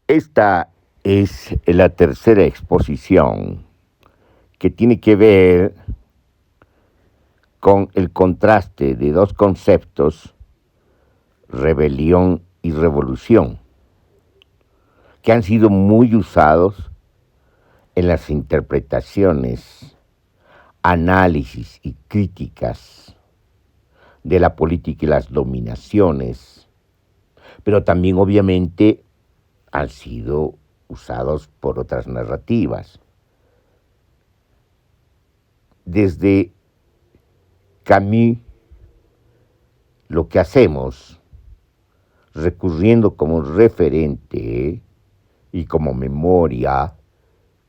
Esta es la tercera exposición que tiene que ver con el contraste de dos conceptos, rebelión y revolución, que han sido muy usados en las interpretaciones, análisis y críticas de la política y las dominaciones, pero también obviamente han sido usados por otras narrativas. Desde Camus, lo que hacemos, recurriendo como referente y como memoria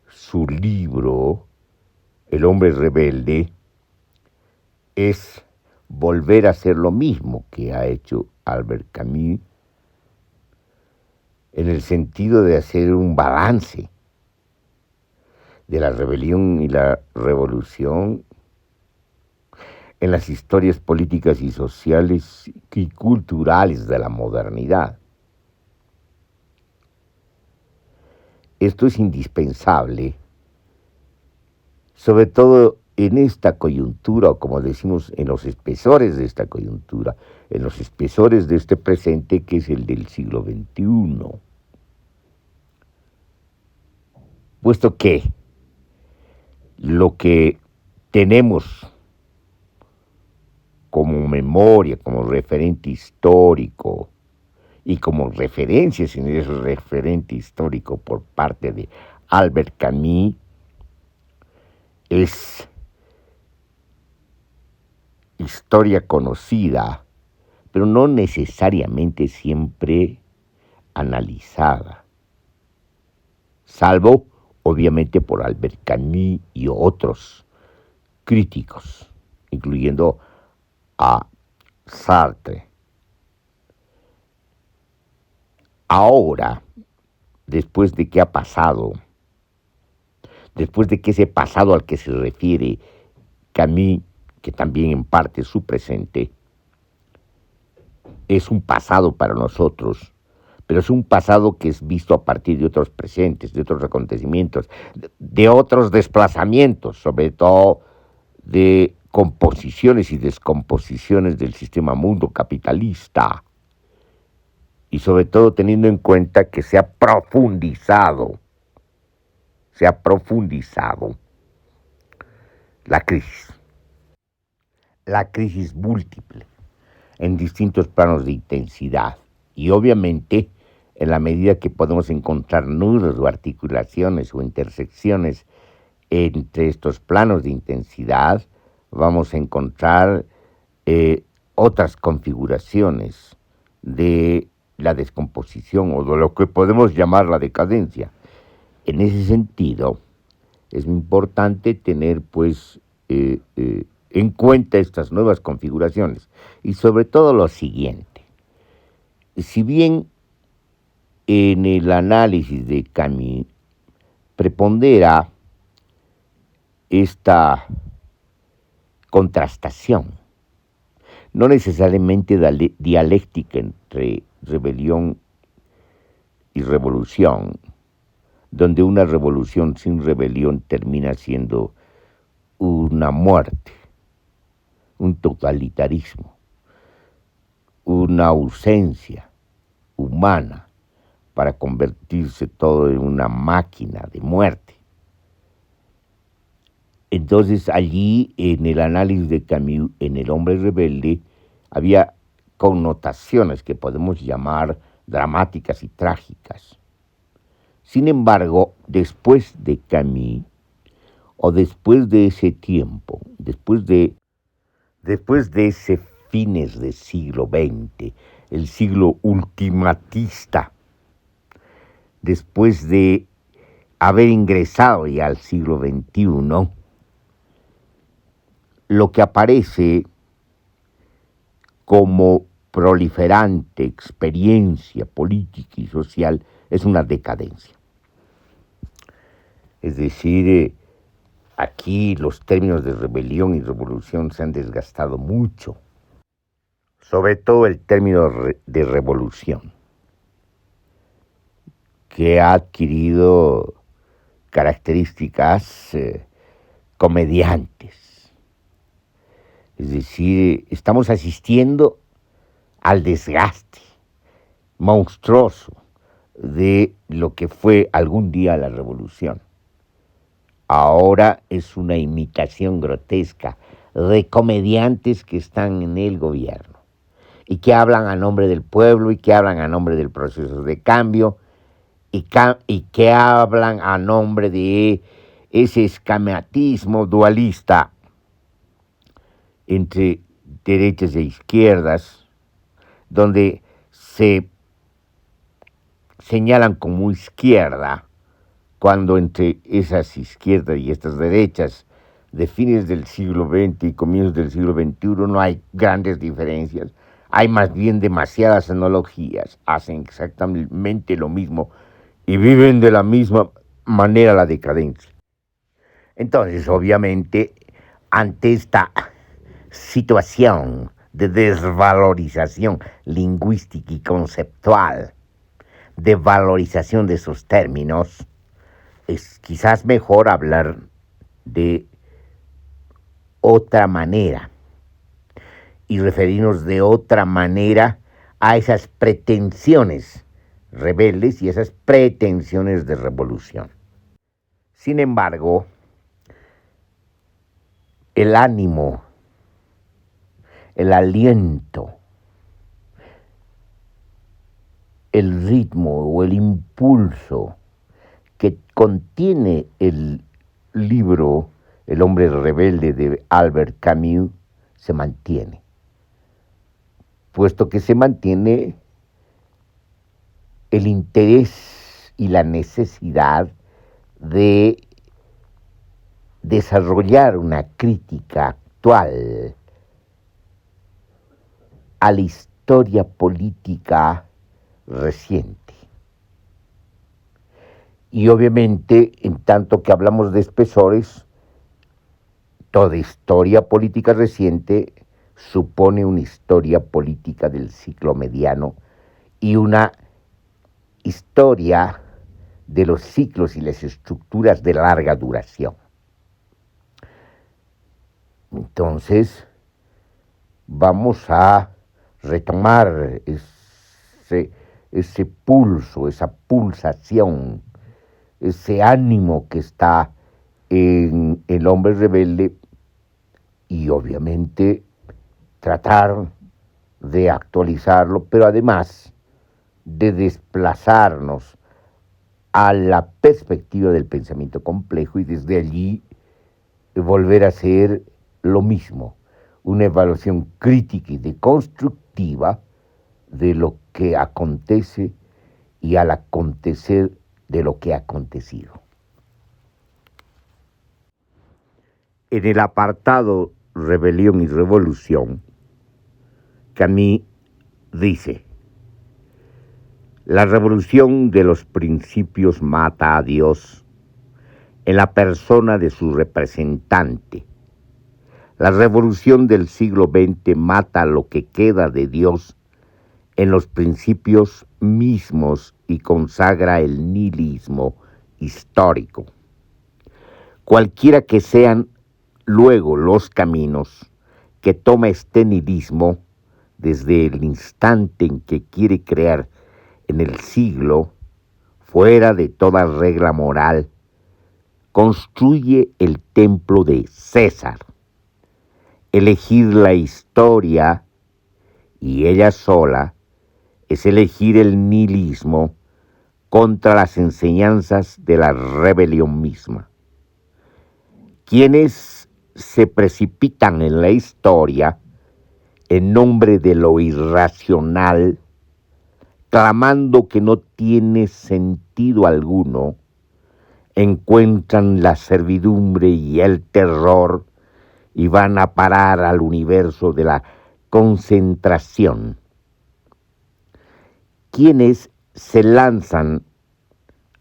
su libro El hombre rebelde, es volver a hacer lo mismo que ha hecho Albert Camus, en el sentido de hacer un balance de la rebelión y la revolución en las historias políticas y sociales y culturales de la modernidad. Esto es indispensable, sobre todo en esta coyuntura, o como decimos, en los espesores de esta coyuntura, en los espesores de este presente que es el del siglo XXI. Puesto que lo que tenemos como memoria, como referente histórico y como referencias en ese referente histórico por parte de Albert Camus, es historia conocida, pero no necesariamente siempre analizada, salvo obviamente por Albert Camus y otros críticos, incluyendo a Sartre. Ahora, después de que ha pasado, después de que ese pasado al que se refiere Camus, que también en parte es su presente, es un pasado para nosotros, pero es un pasado que es visto a partir de otros presentes, de otros acontecimientos, de otros desplazamientos, sobre todo de composiciones y descomposiciones del sistema mundo capitalista, y sobre todo teniendo en cuenta que se ha profundizado la crisis múltiple, en distintos planos de intensidad. Y obviamente, en la medida que podemos encontrar nudos o articulaciones o intersecciones entre estos planos de intensidad, vamos a encontrar otras configuraciones de la descomposición o de lo que podemos llamar la decadencia. En ese sentido, es importante tener pues en cuenta estas nuevas configuraciones y sobre todo lo siguiente. Si bien en el análisis de Camus prepondera esta contrastación, no necesariamente dialéctica entre rebelión y revolución, donde una revolución sin rebelión termina siendo una muerte, un totalitarismo, una ausencia humana para convertirse todo en una máquina de muerte. Entonces allí en el análisis de Camus, en El hombre rebelde, había connotaciones que podemos llamar dramáticas y trágicas. Sin embargo, después de Camus, o después de ese tiempo, después de ese fines del siglo XX, el siglo ultimatista, después de haber ingresado ya al siglo XXI, lo que aparece como proliferante experiencia política y social es una decadencia. Es decir, aquí los términos de rebelión y revolución se han desgastado mucho, sobre todo el término de revolución, que ha adquirido características comediantes. Es decir, estamos asistiendo al desgaste monstruoso de lo que fue algún día la revolución. Ahora es una imitación grotesca de comediantes que están en el gobierno y que hablan a nombre del pueblo y que hablan a nombre del proceso de cambio y que hablan a nombre de ese esquematismo dualista entre derechas e izquierdas, donde se señalan como izquierda cuando entre esas izquierdas y estas derechas de fines del siglo XX y comienzos del siglo XXI no hay grandes diferencias, hay más bien demasiadas analogías, hacen exactamente lo mismo y viven de la misma manera la decadencia. Entonces, obviamente, ante esta situación de desvalorización lingüística y conceptual, de valorización de esos términos, es quizás mejor hablar de otra manera y referirnos de otra manera a esas pretensiones rebeldes y esas pretensiones de revolución. Sin embargo, el ánimo, el aliento, el ritmo o el impulso que contiene el libro El hombre rebelde de Albert Camus se mantiene, puesto que se mantiene el interés y la necesidad de desarrollar una crítica actual a la historia política reciente. Y obviamente, en tanto que hablamos de espesores, toda historia política reciente supone una historia política del ciclo mediano y una historia de los ciclos y las estructuras de larga duración. Entonces, vamos a retomar ese pulso, esa pulsación, ese ánimo que está en el hombre rebelde y obviamente tratar de actualizarlo, pero además de desplazarnos a la perspectiva del pensamiento complejo y desde allí volver a hacer lo mismo, una evaluación crítica y deconstructiva de lo que acontece y al acontecer de lo que ha acontecido. En el apartado Rebelión y Revolución, Camus dice: la revolución de los principios mata a Dios en la persona de su representante. La revolución del siglo XX mata lo que queda de Dios en los principios mismos y consagra el nihilismo histórico. Cualquiera que sean luego los caminos que toma este nihilismo desde el instante en que quiere crear en el siglo, fuera de toda regla moral, construye el templo de César. Elegir la historia y ella sola es elegir el nihilismo contra las enseñanzas de la rebelión misma. Quienes se precipitan en la historia en nombre de lo irracional, clamando que no tiene sentido alguno, encuentran la servidumbre y el terror y van a parar al universo de la concentración. Quienes se lanzan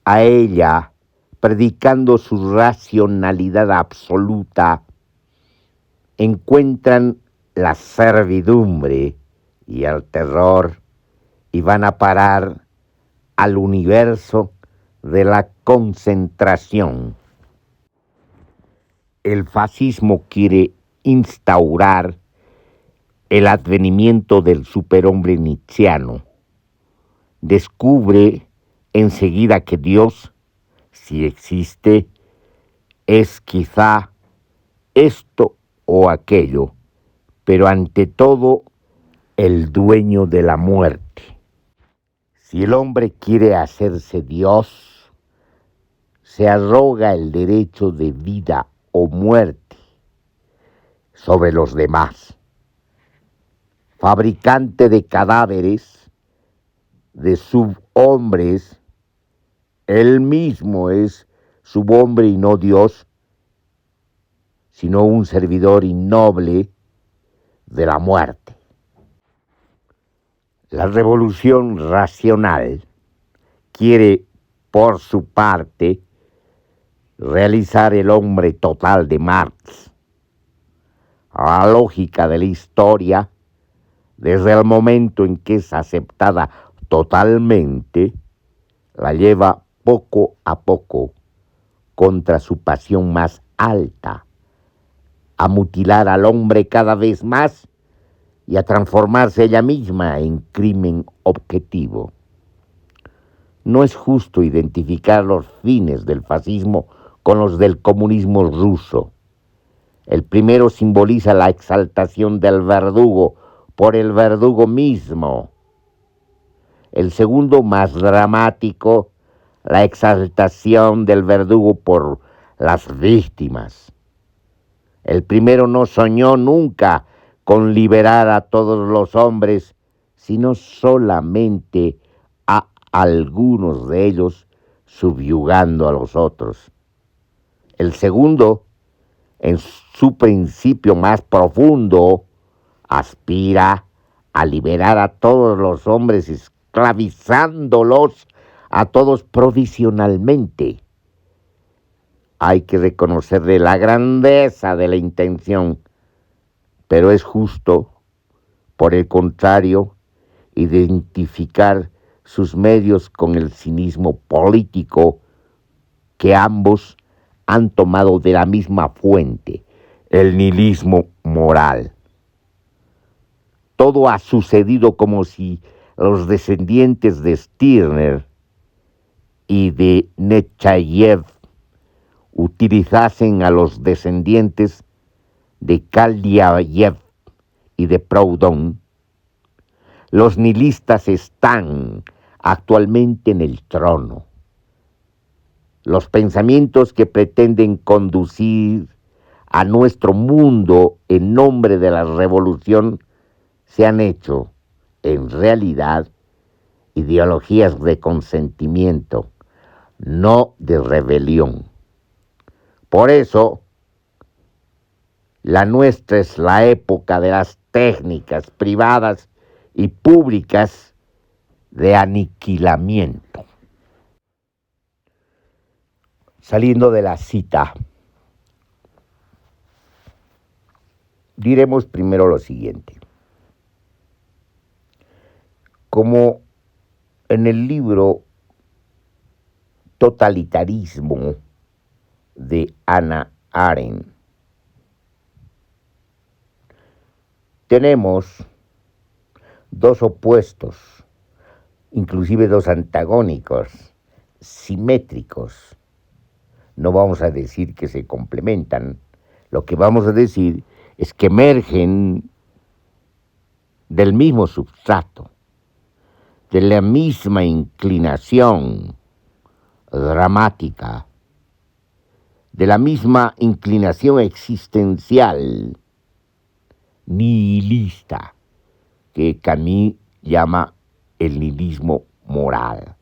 a ella predicando su racionalidad absoluta, encuentran la servidumbre y el terror y van a parar al universo de la concentración. El fascismo quiere instaurar el advenimiento del superhombre nietzscheano. Descubre enseguida que Dios, si existe, es quizá esto o aquello, pero ante todo el dueño de la muerte. Si el hombre quiere hacerse Dios, se arroga el derecho de vida o muerte sobre los demás. Fabricante de cadáveres, de subhombres, él mismo es subhombre y no Dios, sino un servidor innoble de la muerte. La revolución racional quiere, por su parte, realizar el hombre total de Marx. La lógica de la historia, desde el momento en que es aceptada totalmente, la lleva poco a poco contra su pasión más alta, a mutilar al hombre cada vez más y a transformarse ella misma en crimen objetivo. No es justo identificar los fines del fascismo con los del comunismo ruso. El primero simboliza la exaltación del verdugo por el verdugo mismo. El segundo, más dramático, la exaltación del verdugo por las víctimas. El primero no soñó nunca con liberar a todos los hombres, sino solamente a algunos de ellos, subyugando a los otros. El segundo, en su principio más profundo, aspira a liberar a todos los hombres, esclavizándolos a todos provisionalmente. Hay que reconocerle la grandeza de la intención, pero es justo, por el contrario, identificar sus medios con el cinismo político que ambos han tomado de la misma fuente, el nihilismo moral. Todo ha sucedido como si los descendientes de Stirner y de Nechayev utilizasen a los descendientes de Kaldyayev y de Proudhon. Los nihilistas están actualmente en el trono. Los pensamientos que pretenden conducir a nuestro mundo en nombre de la revolución se han hecho, en realidad, ideologías de consentimiento, no de rebelión. Por eso, la nuestra es la época de las técnicas privadas y públicas de aniquilamiento. Saliendo de la cita, diremos primero lo siguiente. Como en el libro Totalitarismo de Hannah Arendt, tenemos dos opuestos, inclusive dos antagónicos, simétricos. No vamos a decir que se complementan, lo que vamos a decir es que emergen del mismo substrato, de la misma inclinación dramática, de la misma inclinación existencial nihilista, que Camus llama el nihilismo moral.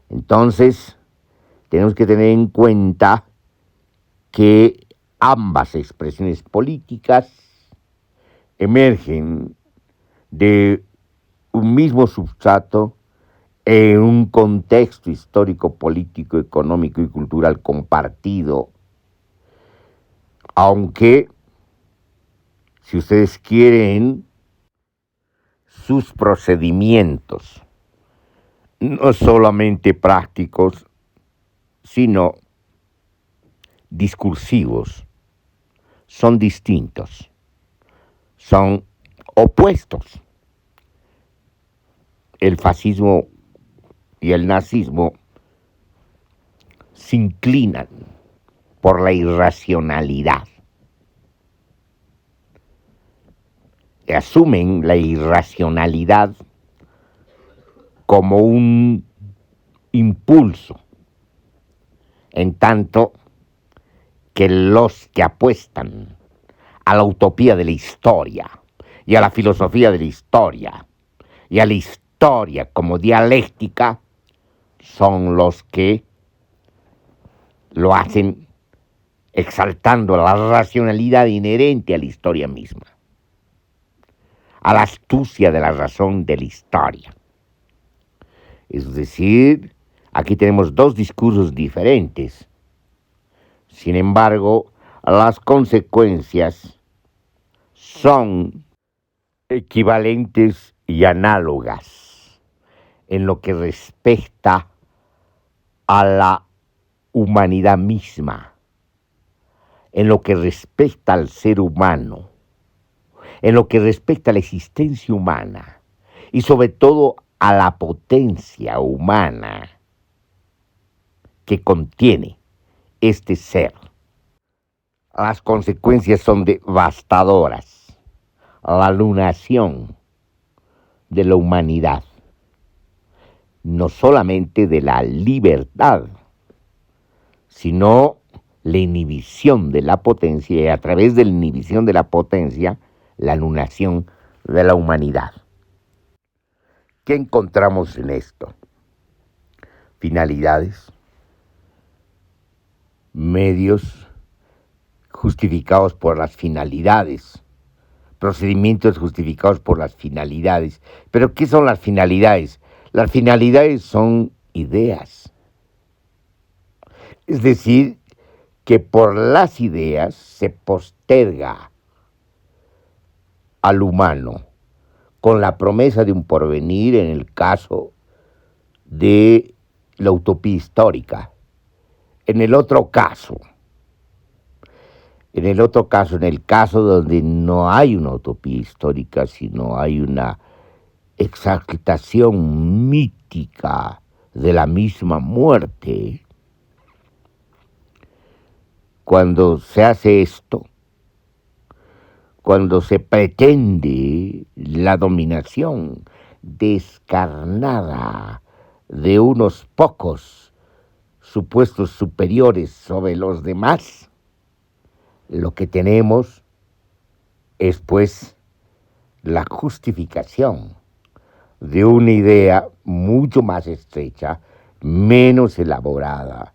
Entonces, tenemos que tener en cuenta que ambas expresiones políticas emergen de un mismo substrato en un contexto histórico, político, económico y cultural compartido, aunque, si ustedes quieren, sus procedimientos, no solamente prácticos, sino discursivos, son distintos, son opuestos. El fascismo y el nazismo se inclinan por la irracionalidad. Asumen la irracionalidad como un impulso, en tanto que los que apuestan a la utopía de la historia y a la filosofía de la historia y a la historia como dialéctica son los que lo hacen exaltando la racionalidad inherente a la historia misma, a la astucia de la razón de la historia. Es decir, aquí tenemos dos discursos diferentes. Sin embargo, las consecuencias son equivalentes y análogas en lo que respecta a la humanidad misma, en lo que respecta al ser humano, en lo que respecta a la existencia humana y sobre todo a la potencia humana que contiene este ser. Las consecuencias son devastadoras. La alunación de la humanidad, no solamente de la libertad, sino la inhibición de la potencia y a través de la inhibición de la potencia, la alunación de la humanidad. ¿Qué encontramos en esto? Finalidades, medios justificados por las finalidades, procedimientos justificados por las finalidades. ¿Pero qué son las finalidades? Las finalidades son ideas. Es decir, que por las ideas se posterga al humano con la promesa de un porvenir en el caso de la utopía histórica. En el caso donde no hay una utopía histórica, sino hay una exaltación mítica de la misma muerte, cuando se hace esto, cuando se pretende la dominación descarnada de unos pocos supuestos superiores sobre los demás, lo que tenemos es pues la justificación de una idea mucho más estrecha, menos elaborada,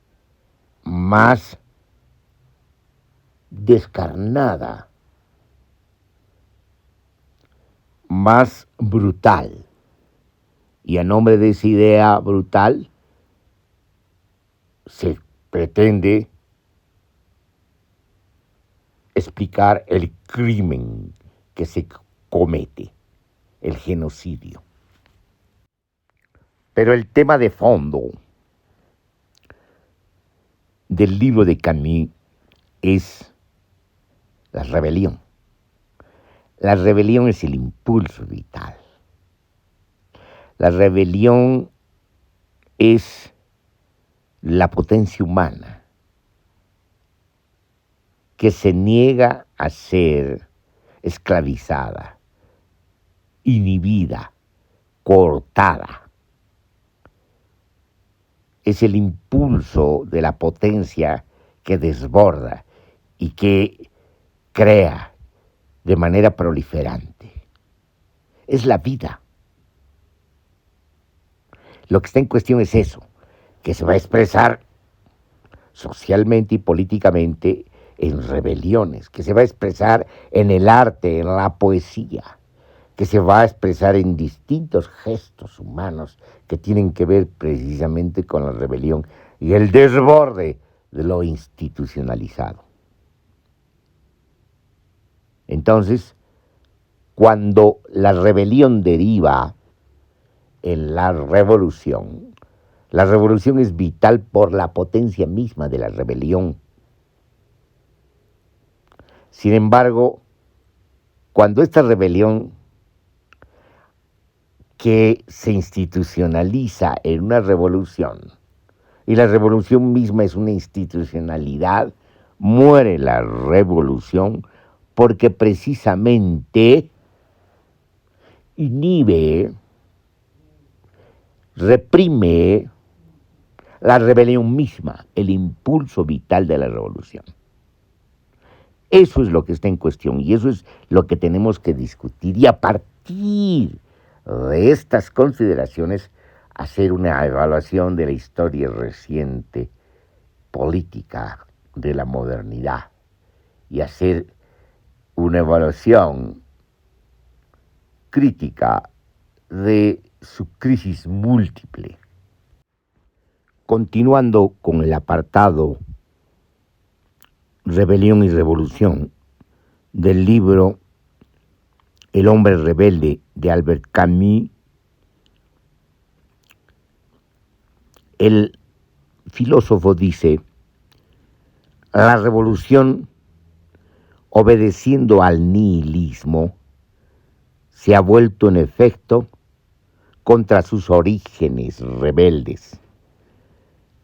más descarnada, más brutal. Y a nombre de esa idea brutal se pretende explicar el crimen que se comete, el genocidio. Pero el tema de fondo del libro de Camus es la rebelión. La rebelión es el impulso vital. La rebelión es la potencia humana que se niega a ser esclavizada, inhibida, cortada. Es el impulso de la potencia que desborda y que crea de manera proliferante. Es la vida. Lo que está en cuestión es eso, que se va a expresar socialmente y políticamente en rebeliones, que se va a expresar en el arte, en la poesía, que se va a expresar en distintos gestos humanos que tienen que ver precisamente con la rebelión y el desborde de lo institucionalizado. Entonces, cuando la rebelión deriva en la revolución, La revolución es vital por la potencia misma de la rebelión. Sin embargo, cuando esta rebelión que se institucionaliza en una revolución, y la revolución misma es una institucionalidad, muere la revolución porque precisamente inhibe, reprime la rebelión misma, el impulso vital de la revolución. Eso es lo que está en cuestión y eso es lo que tenemos que discutir y a partir de estas consideraciones hacer una evaluación de la historia reciente política de la modernidad y hacer una evaluación crítica de su crisis múltiple. Continuando con el apartado Rebelión y Revolución del libro El hombre rebelde de Albert Camus, el filósofo dice: la revolución, obedeciendo al nihilismo, se ha vuelto en efecto contra sus orígenes rebeldes.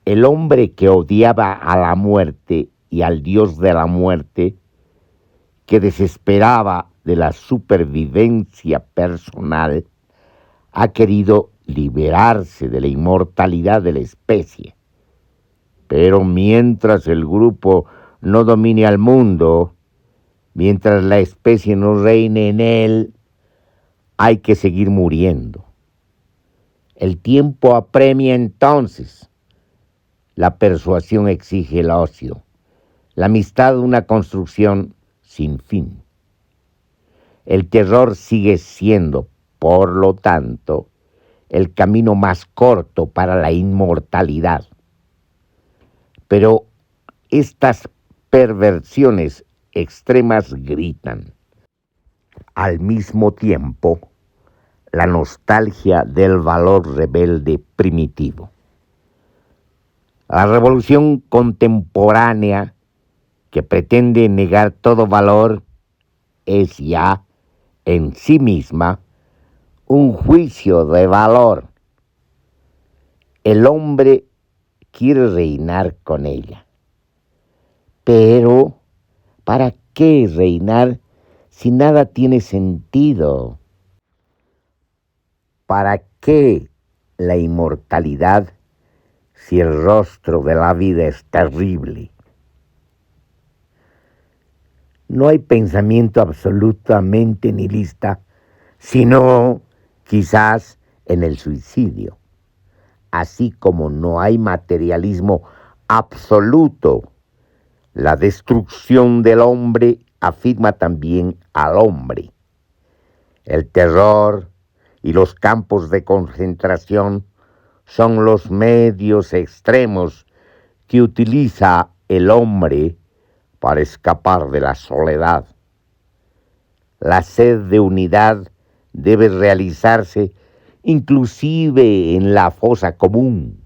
El hombre que odiaba a la muerte y al Dios de la muerte, que desesperaba de la supervivencia personal, ha querido liberarse de la inmortalidad de la especie. Pero mientras el grupo no domine al mundo, mientras la especie no reine en él, hay que seguir muriendo. El tiempo apremia entonces. La persuasión exige el ocio. La amistad una construcción sin fin. El terror sigue siendo, por lo tanto, el camino más corto para la inmortalidad. Pero estas perversiones extremas gritan, al mismo tiempo, la nostalgia del valor rebelde primitivo. La revolución contemporánea, que pretende negar todo valor, es ya en sí misma un juicio de valor. El hombre quiere reinar con ella. Pero, ¿para qué reinar si nada tiene sentido? ¿Para qué la inmortalidad si el rostro de la vida es terrible? No hay pensamiento absolutamente nihilista, sino quizás en el suicidio. Así como no hay materialismo absoluto, la destrucción del hombre afirma también al hombre. El terror y los campos de concentración son los medios extremos que utiliza el hombre para escapar de la soledad. La sed de unidad debe realizarse inclusive en la fosa común.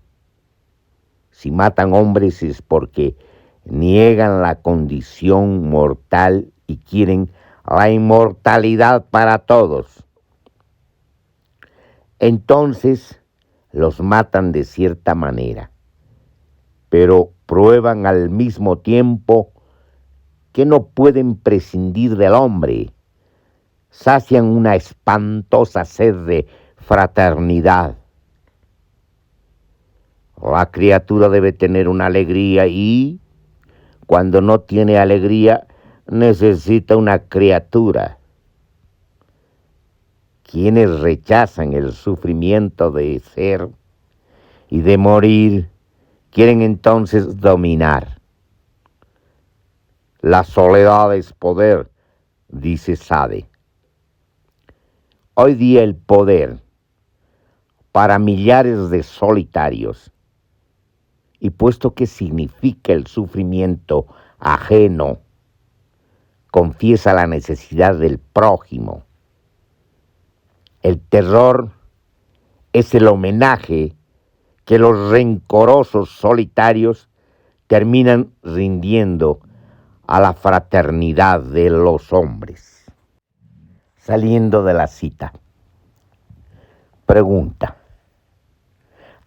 Si matan hombres es porque niegan la condición mortal y quieren la inmortalidad para todos. Entonces los matan de cierta manera, pero prueban al mismo tiempo que no pueden prescindir del hombre. Sacian una espantosa sed de fraternidad. La criatura debe tener una alegría y, cuando no tiene alegría, necesita una criatura. Quienes rechazan el sufrimiento de ser y de morir, quieren entonces dominar. La soledad es poder, dice Sade. Hoy día el poder, para millares de solitarios, y puesto que significa el sufrimiento ajeno, confiesa la necesidad del prójimo. El terror es el homenaje que los rencorosos solitarios terminan rindiendo a la fraternidad de los hombres. Saliendo de la cita, pregunta: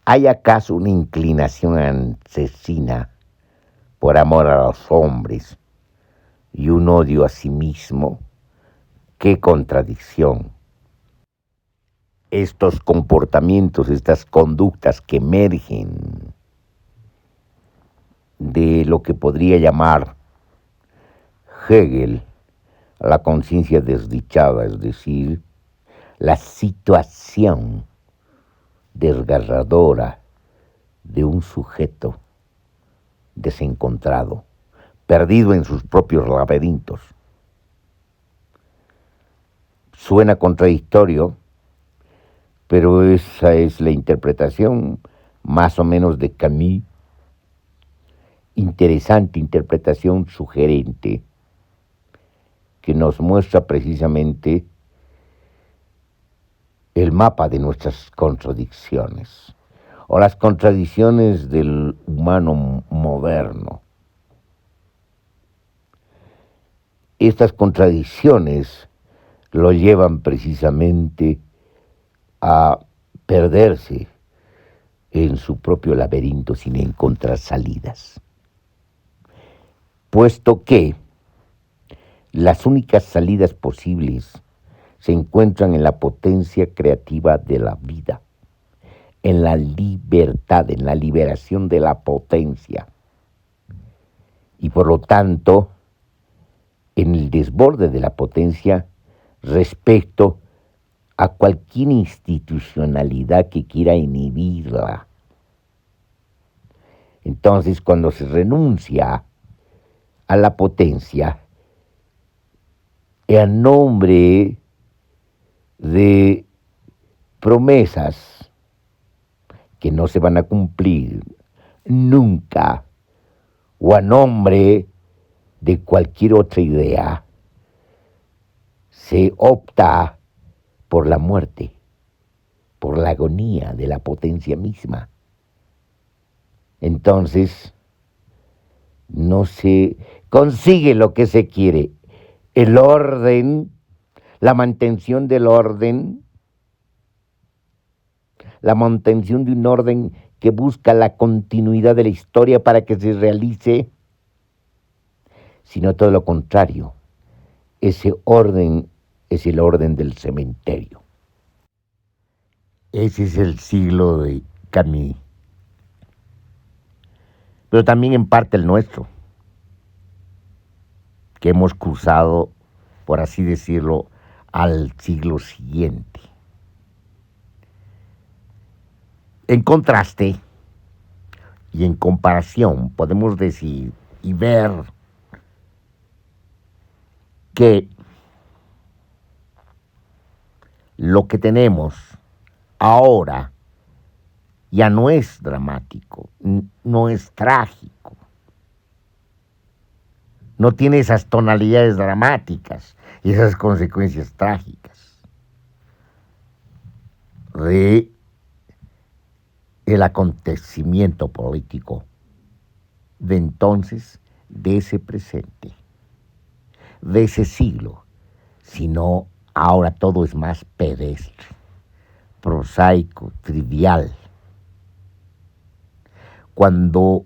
¿hay acaso una inclinación asesina por amor a los hombres y un odio a sí mismo? ¡Qué contradicción! Estos comportamientos, estas conductas que emergen de lo que podría llamar Hegel la conciencia desdichada, es decir, la situación desgarradora de un sujeto desencontrado, perdido en sus propios laberintos. Suena contradictorio, pero esa es la interpretación más o menos de Camus. Interesante interpretación sugerente que nos muestra precisamente el mapa de nuestras contradicciones o las contradicciones del humano moderno. Estas contradicciones lo llevan precisamente a perderse en su propio laberinto sin encontrar salidas, puesto que las únicas salidas posibles se encuentran en la potencia creativa de la vida, en la libertad, en la liberación de la potencia, y por lo tanto en el desborde de la potencia respecto a cualquier institucionalidad que quiera inhibirla. Entonces, cuando se renuncia a la potencia en nombre de promesas que no se van a cumplir nunca, o a nombre de cualquier otra idea, se opta por la muerte, por la agonía de la potencia misma. Entonces, no se consigue lo que se quiere, el orden, la mantención del orden, la mantención de un orden que busca la continuidad de la historia para que se realice, sino todo lo contrario. Ese orden es el orden del cementerio. Ese es el siglo de Camus, pero también en parte el nuestro, que hemos cruzado, por así decirlo, al siglo siguiente. En contraste y en comparación, podemos decir y ver que lo que tenemos ahora ya no es dramático, no es trágico, no tiene esas tonalidades dramáticas y esas consecuencias trágicas de el acontecimiento político de entonces, de ese presente, de ese siglo, sino ahora todo es más pedestre, prosaico, trivial. Cuando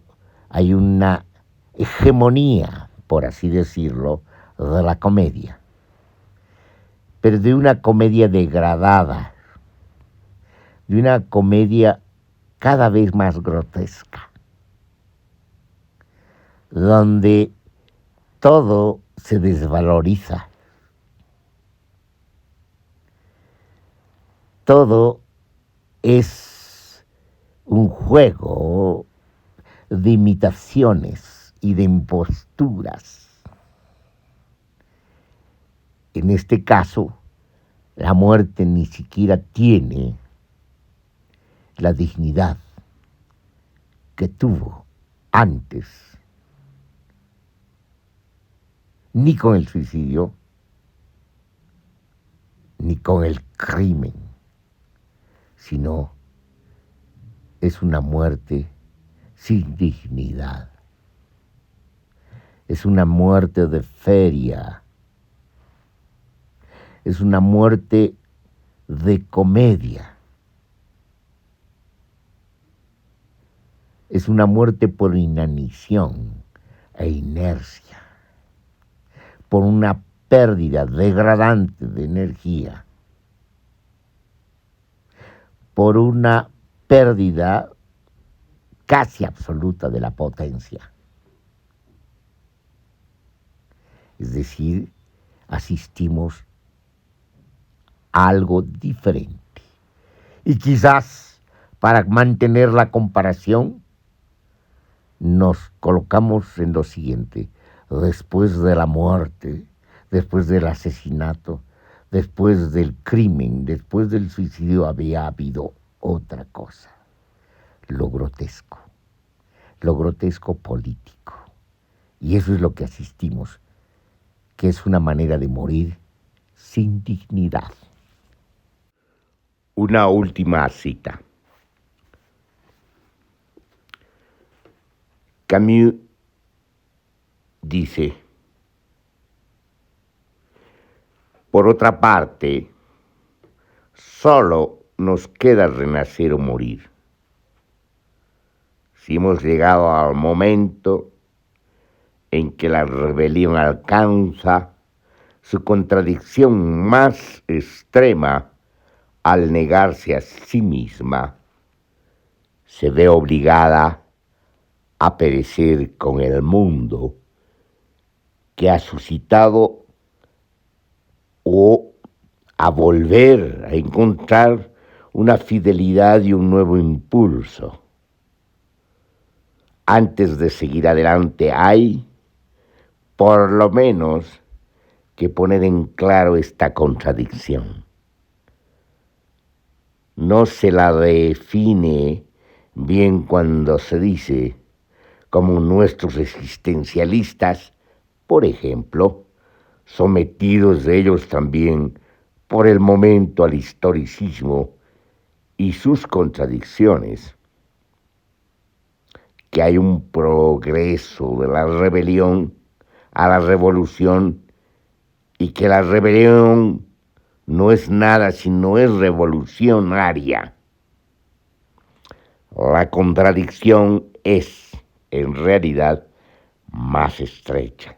hay una hegemonía, por así decirlo, de la comedia, pero de una comedia degradada, de una comedia cada vez más grotesca, donde todo se desvaloriza, todo es un juego de imitaciones y de imposturas. En este caso, la muerte ni siquiera tiene la dignidad que tuvo antes, ni con el suicidio, ni con el crimen, sino es una muerte sin dignidad. Es una muerte de feria. Es una muerte de comedia. Es una muerte por inanición e inercia, por una pérdida degradante de energía, por una pérdida casi absoluta de la potencia. Es decir, asistimos a algo diferente. Y quizás para mantener la comparación, nos colocamos en lo siguiente: después de la muerte, después del asesinato, después del crimen, después del suicidio había habido otra cosa, lo grotesco político. Y eso es lo que asistimos, que es una manera de morir sin dignidad. Una última cita. Camus dice: por otra parte, solo nos queda renacer o morir. Si hemos llegado al momento en que la rebelión alcanza su contradicción más extrema al negarse a sí misma, se ve obligada a perecer con el mundo que ha suscitado o a volver a encontrar una fidelidad y un nuevo impulso. Antes de seguir adelante hay, por lo menos, que poner en claro esta contradicción. No se la define bien cuando se dice, como nuestros existencialistas, por ejemplo, sometidos ellos también por el momento al historicismo y sus contradicciones, que hay un progreso de la rebelión a la revolución y que la rebelión no es nada si no es revolucionaria. La contradicción es, en realidad, más estrecha.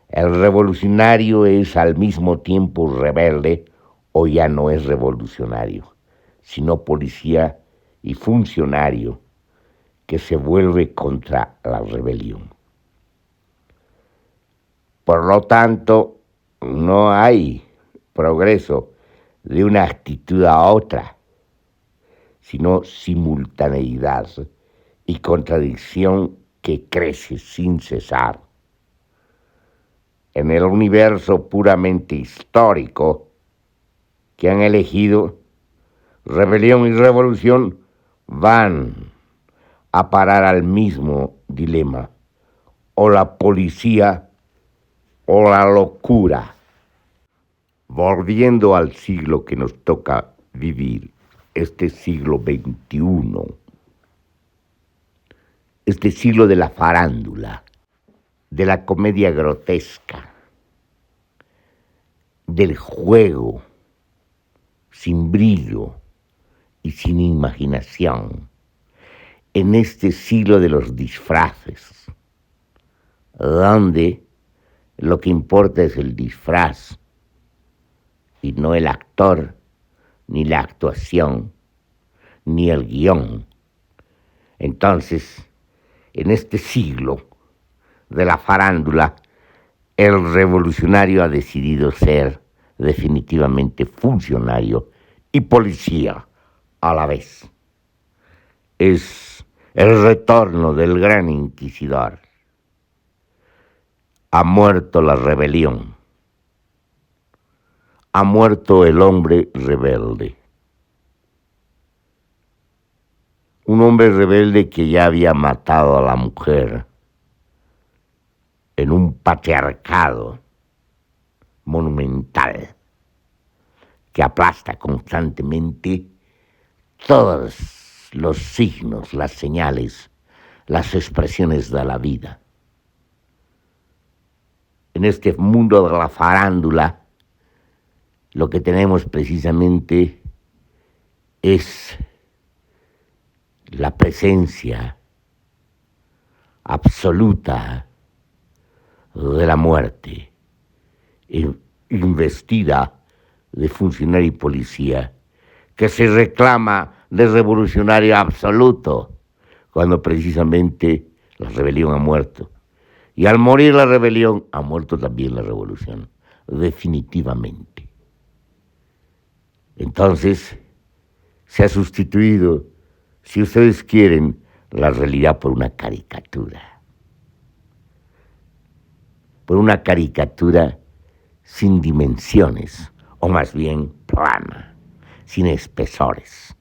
El revolucionario es al mismo tiempo rebelde o ya no es revolucionario, sino policía y funcionario que se vuelve contra la rebelión. Por lo tanto, no hay progreso de una actitud a otra, sino simultaneidad y contradicción que crece sin cesar. En el universo puramente histórico que han elegido, rebelión y revolución van a parar al mismo dilema: o la policía o la locura. Volviendo al siglo que nos toca vivir, este siglo XXI, este siglo de la farándula, de la comedia grotesca, del juego sin brillo y sin imaginación, en este siglo de los disfraces, donde lo que importa es el disfraz y no el actor, ni la actuación, ni el guión. Entonces, en este siglo de la farándula, el revolucionario ha decidido ser definitivamente funcionario y policía a la vez. Es el retorno del gran inquisidor. Ha muerto la rebelión. Ha muerto el hombre rebelde. Un hombre rebelde que ya había matado a la mujer en un patriarcado monumental que aplasta constantemente todas los signos, las señales, las expresiones de la vida. En este mundo de la farándula, lo que tenemos precisamente es la presencia absoluta de la muerte, investida de funcionario y policía, que se reclama de revolucionario absoluto, cuando precisamente la rebelión ha muerto. Y al morir la rebelión, ha muerto también la revolución, definitivamente. Entonces, se ha sustituido, si ustedes quieren, la realidad por una caricatura. Por una caricatura sin dimensiones, o más bien plana, sin espesores.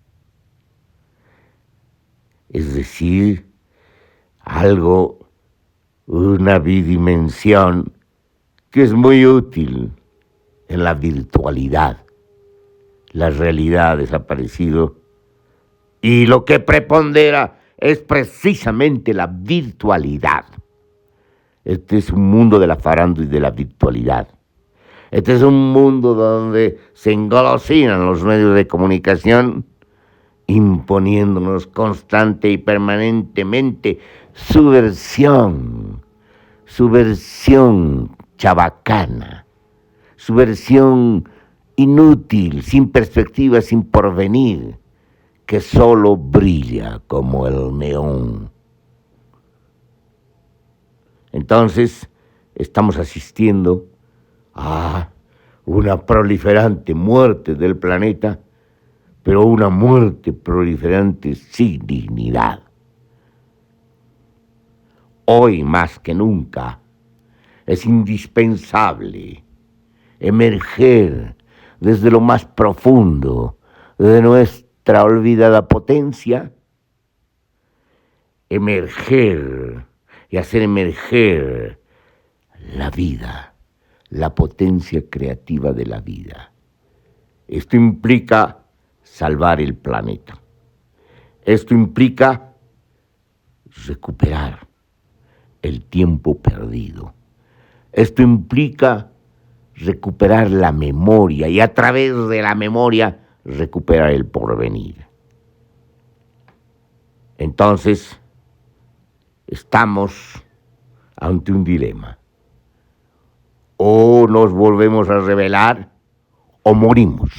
Es decir, algo, una bidimensión que es muy útil en la virtualidad. La realidad ha desaparecido y lo que prepondera es precisamente la virtualidad. Este es un mundo de la farándula y de la virtualidad. Este es un mundo donde se engolosinan los medios de comunicación, imponiéndonos constante y permanentemente su versión chabacana, su versión inútil, sin perspectiva, sin porvenir, que solo brilla como el neón. Entonces, estamos asistiendo a una proliferante muerte del planeta, pero una muerte proliferante sin dignidad. Hoy más que nunca es indispensable emerger desde lo más profundo de nuestra olvidada potencia, emerger y hacer emerger la vida, la potencia creativa de la vida. Esto implica salvar el planeta. Esto implica recuperar el tiempo perdido. Esto implica recuperar la memoria y a través de la memoria recuperar el porvenir. Entonces, estamos ante un dilema. O nos volvemos a rebelar o morimos.